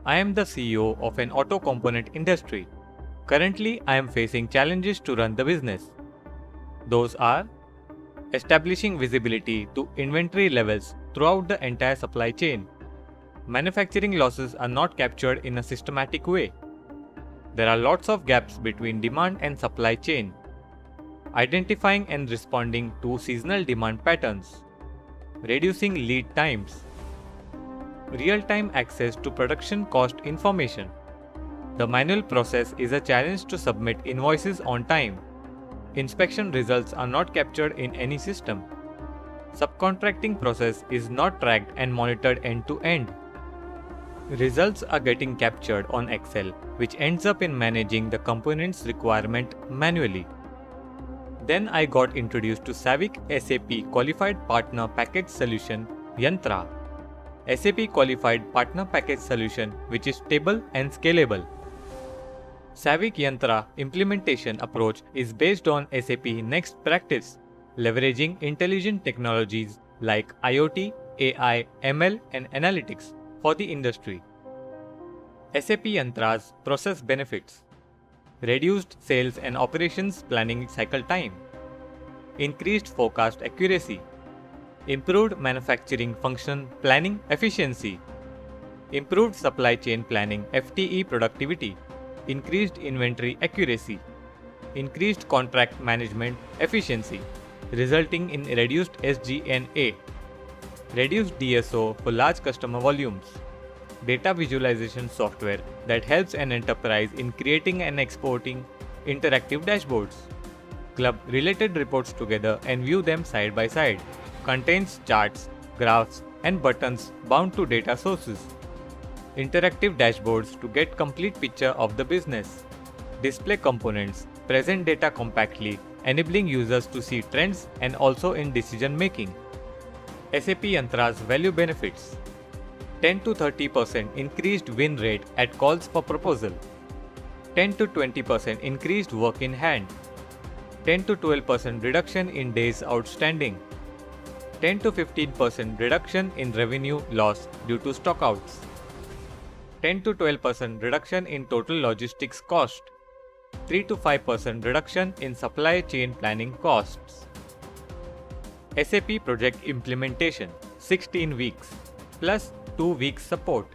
I am the CEO of an auto component industry. Currently, I am facing challenges to run the business. Those are establishing visibility to inventory levels throughout the entire supply chain. Manufacturing losses are not captured in a systematic way. There are lots of gaps between demand and supply chain. Identifying and responding to seasonal demand patterns. Reducing lead times. Real-time access to production cost information. The manual process is a challenge to submit invoices on time. Inspection results are not captured in any system. Subcontracting process is not tracked and monitored end to end. Results are getting captured on Excel, which ends up in managing the components requirement manually. Then I got introduced to Savik SAP Qualified Partner Package Solution Yantra. SAP Qualified Partner Package Solution which is stable and scalable. Savik Yantra implementation approach is based on SAP Next Practice, leveraging intelligent technologies like IoT, AI, ML and analytics for the industry. SAP Yantra's process benefits: reduced sales and operations planning cycle time, increased forecast accuracy, improved manufacturing function planning efficiency, improved supply chain planning FTE productivity, increased inventory accuracy, increased contract management efficiency, resulting in reduced SG&A, reduced DSO for large customer volumes, data visualization software that helps an enterprise in creating and exporting interactive dashboards, club related reports together and view them side by side, contains charts, graphs, and buttons bound to data sources. Interactive dashboards to get complete picture of the business. Display components, present data compactly, enabling users to see trends and also in decision making. SAP Yantra's value benefits: 10 to 30% increased win rate at calls for proposal, 10 to 20% increased work in hand, 10 to 12% reduction in days outstanding, 10 to 15% reduction in revenue loss due to stockouts, 10 to 12% reduction in total logistics cost, 3 to 5% reduction in supply chain planning costs. SAP project implementation 16 weeks plus 2 weeks support.